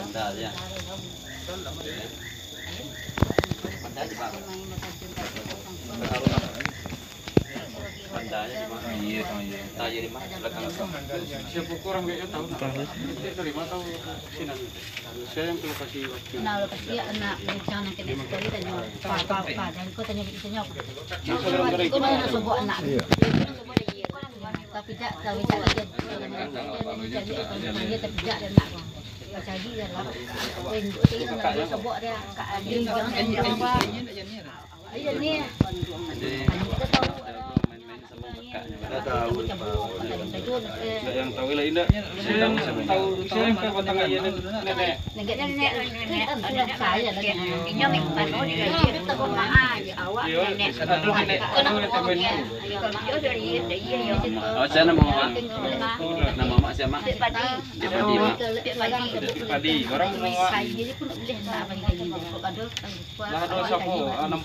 Banda aja. Banda aja Pak. Bandanya di mana? Iya, tanya di mana? Belakang apa? Siapa kurang kayaknya tahu. Dari mana tahu sini? Saya yang ke lokasi. Nah, lokasi anak rencana ke sekali tanya apa dan kau tanya bisanya apa? Kau mana nak sebut anak? Tapi tak aja. Dia tidak dan nak. Jadi dalam bentuk itu nak sebut dia kat dia jangan apa. Iya ni. Kita tahu yang tahu lah indah. Saya tahu saya ke batang air nenek. Nenek saya lagi. Ini yang mana dia kita awak nenek. Oh, saya nama mak siapa? Padi. Orang mau jadi pun boleh nak bagi ini. lah ada siapa? 60.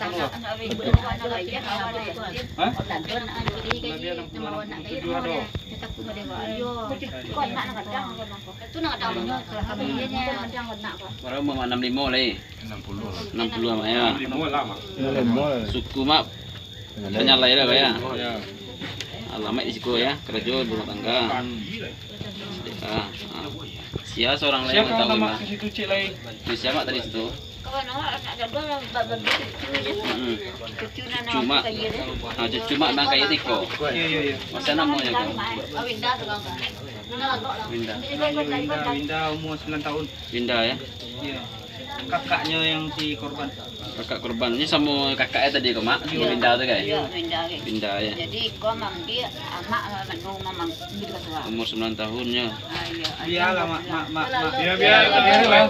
Hah? Lebih 67 ada. Orang mau 65 lagi. 60 mak ya. 65 lama. Suku mak penyalai lah ya. Alamat di situ ya, kerja rumah tangga. Sia seorang lain Siapa tahu nama Mak. situ cik lain? Siapa tadi situ? Kawan awak nak jaga bagi Cuma, cuma mak kayak tiko. Iya. Masa namanya kau? Winda tu kan. Winda umur 9 tahun. Winda ya. Iya. Kakaknya yang si korban. Kakak korban ini sama kakaknya tadi kau mak. Winda tu kan? Ya, Winda. Winda ya. Jadi kau mam dia mak memang gitu kan. Umur 9 tahunnya. Biarlah mak. Biar. Biarlah.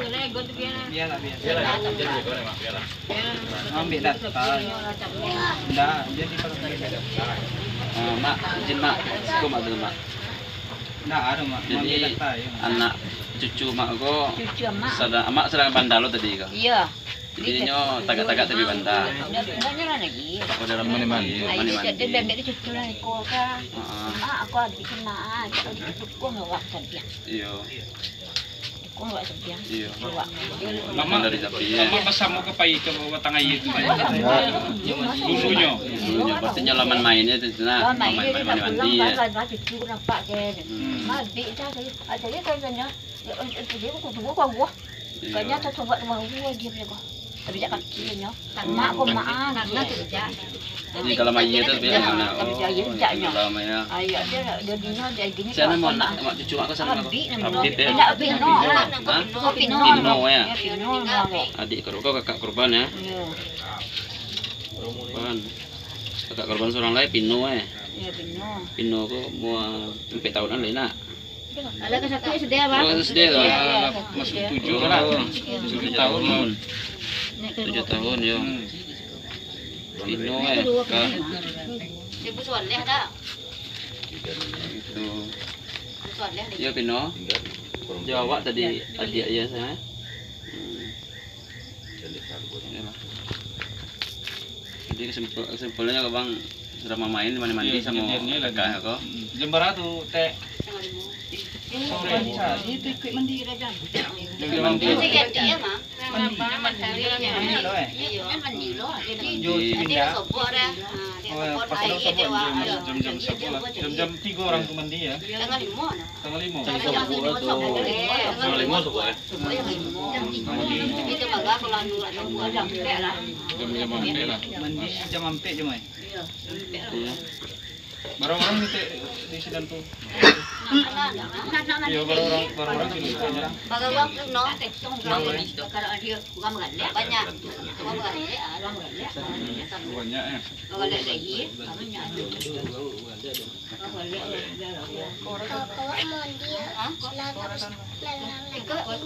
Ambil data. Enggak, jadi kalau Mak, izin mak, suku mak dulu mak. enggak ada mak. Ambil Jadi data ya. anak cucu mak kau Cucu mak. mak sedang bandar lo tadi kau. Iya. Jadi nyo tagak-tagak tapi bandar. Enggaknya lah lagi. Aku dalam mandi. Dia bebek dia cucu lah kau kan. Mak aku ada bikin mak. Kalau ditutup kau ngawak saja. Iya. Kau ngawak saja. Iya. Lama dari sapi ya. Lama pas mau ke pai ke batang air itu. Dulunya. Dulunya pastinya laman mainnya itu nah, main mandi ya. Cucu nampak je. Mak dik dah ada dia katanya. Dia gua. Kayaknya tak coba rumah gua dia punya. Tapi jak kakinya. Mak kau mak nak tu je. Jadi kalau main itu bilang mana? Kalau dia jaknya. Kalau mainnya. Ayo dia dino dia gini. Sana mau nak cucu aku sana aku. Abid ya. Nak pino. Pino ya. Pino. Adik kau kakak korban ya. Ya. Korban. Kakak korban seorang lain Pino ya. Ya pino. Pino kau mau 4 tahunan lain nak. Ada ke satu sedih apa? Oh sedih lah. Masuk 7 lah. 7 tahun. 7 tahun ya. Pino ya. Ibu soal leh dah. Itu. Soal leh. Ya Pino. Jawab tadi adik ya saya. Jadi kesimpulannya bang sudah main mandi sama kakak aku. Jam berapa tuh teh? Sore. Itu ikut mandi raja. Mandi. Dia mah. Mandi loh. Iya, mandi loh. Jadi dia sobor dah. Jam 11. Jam 3 orang tuh mandi ya. Tengah 5. Tanggal 5. Tanggal 5 tuh ya. Itu baga kalau anu atau buat jam lah. Jam 5 lah. Mandi jam 4 je mai. Iya. Barang-barang di sini tuh. Iya barang-orang sini aja. Baga waktu no, kalau dia bukan mengalir banyak. Bukan mengalir, orang mengalir. Banyak ya. Kalau lihat lagi, banyak.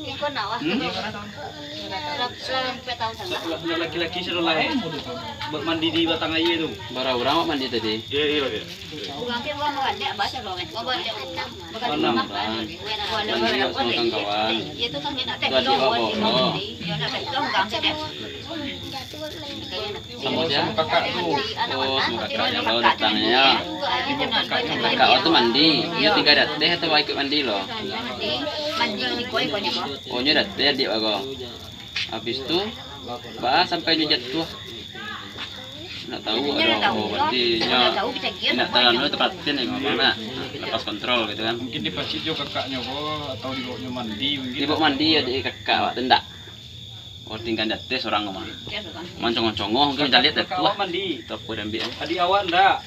Ikut nawah. Laki-laki suruh lain buat mandi di batang air itu. Berapa mandi tadi? Iya. Bukan dia bukan mengalir, bahasa orang. Bukan dia bukan kawan. Itu kan nak Dia nak Sama siapa? kakak tuh. Oh, sama kakaknya lo datangnya ya. Kakak waktu mandi, dia tinggal dateh atau ikut mandi lo? Mandi di koi-koinya kok. Oh, nya dateh adik aku. Habis itu, bah sampai dia jatuh. Nggak tahu, oh berarti nya tidak terlalu tepatin ya mana lepas kontrol gitu kan. Mungkin dipacit juga kakaknya kok atau dibawanya mandi mungkin. Dibawa mandi ya di kakak waktu ndak. Oh tinggal dateh seorang mah. Mancong-mancong mungkin kita lihat deh Awak mandi. toko dan biar. Tadi awak ndak.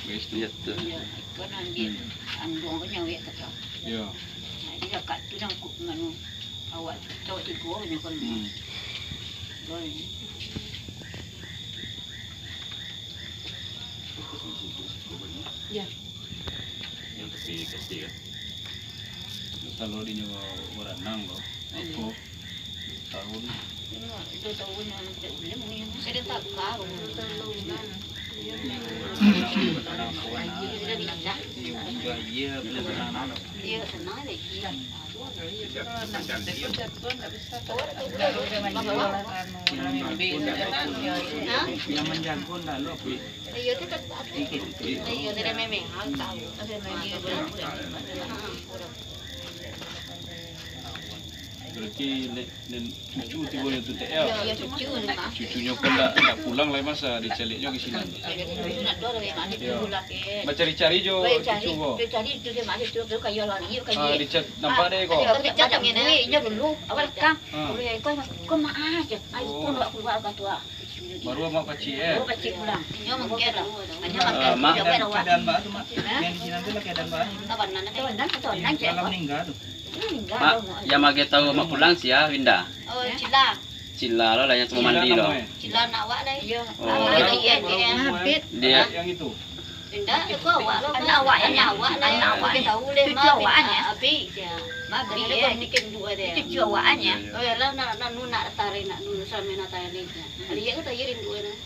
Guys lihat tuh. Kan ambil andong kan nyawa kata. Iya. Nah, dia kakak tu nang kuk nganu awak cowok tiga punya kon. Ya. Yang kasih kan. Kalau di nyawa berenang loh. Aku tahun. Itu tahun yang belum ni. Saya tak kau. Iya, benar. Dia senang lagi. Yang menjangkau dah lo. Iya tu tak. Iya dia memang hal tahu. Berarti cucu tiba itu TL. Ya cucu ni mah. Cucunya pun tak pulang lah masa diceliknya ke sini. Nak dor yang ada tu lagi. Cari-cari jo cucu kok. Cari tu dia macam tu kayu lagi kayu. Dicat nampak deh kok. Dicat yang ni nya dulu awal kang. Boleh kau mah aja. Ai pun aku keluar kan tua. Baru mak kecil Oh kecil pulang. Nya mungkin lah. Hanya makan Mak keadaan mbak tu mak. Yang di sini tu lah keadaan mbak. Kapan nan je. Malam meninggal tu. Mak, yang mage tahu mak pulang sih ya Winda. Oh cila. Cila lo lah yang cuma mandi lo. Cila nak awak dah. Ya. Oh. Dia Yang itu. Indah itu awak lo. Anak awak tahu le mak awaknya. Abi dia. Mak beri dia nikin dua dia. Itu awaknya. Oh ya lah nak nak tarik nak sampai nak tarik ni. Dia tu tayirin dua dah.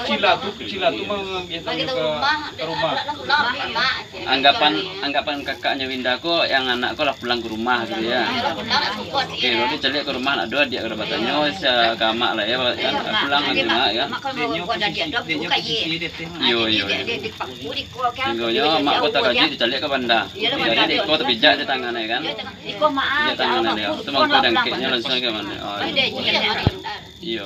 Cila tu mah biasanya ke rumah. anggapan kakaknya Winda kok yang anak kok lah pulang ke rumah gitu ya. Oke, lo dicari ke rumah nak doa dia kedapatannya sekamak lah ya pulang lagi mak ya. Yo. Tinggalnya mak kota gaji dicari ke Banda. Jadi di kota bijak di tangannya kan. Di tangannya dia. Itu mau kau dangkitnya langsung ke mana? Oh iya. Iya.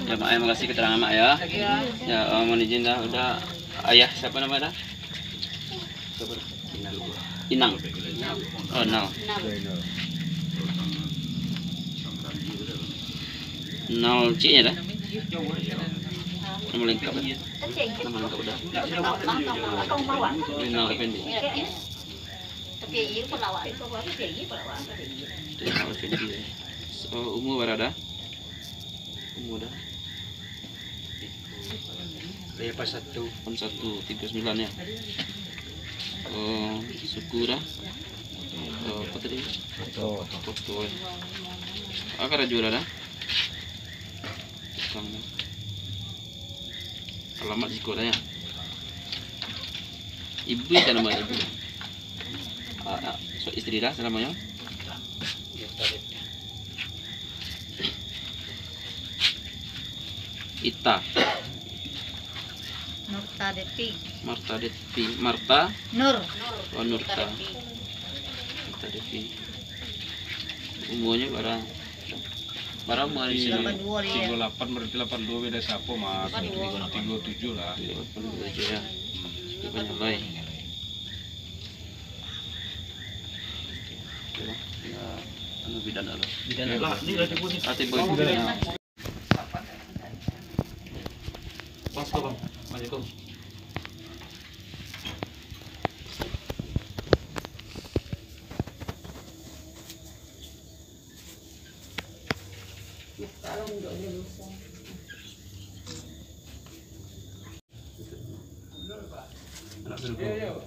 Ya mak, makasih keterangan mak ya. Ya mohon izin dah udah ayah siapa nama dah? Inang. Oh Nal. Nal ciknya dah. Nama lengkap dah. Nama lengkap dah. Nal Effendi. Tapi ini pelawak, ini pelawak. Nal Effendi. Oh umur berapa dah? Umur dah. Saya pas 139 ya. Oh, suku dah. Oh, apa tadi? Foto. Akar juara dah. Alamat di sekolah ya. Ibu itu nama ibu. So istri dah namanya. Ita. Marta Devi. Marta Nur. Oh Nurta. Marta Devi. Umurnya barang umur di sini. 38 berarti 82 beda siapa mas? 37 lah. 37 ya. Banyak loy. Ya, anu bidan alo. Bidan lah, ini lagi pun. Ati boy. Pas kok bang, Assalamualaikum. Anak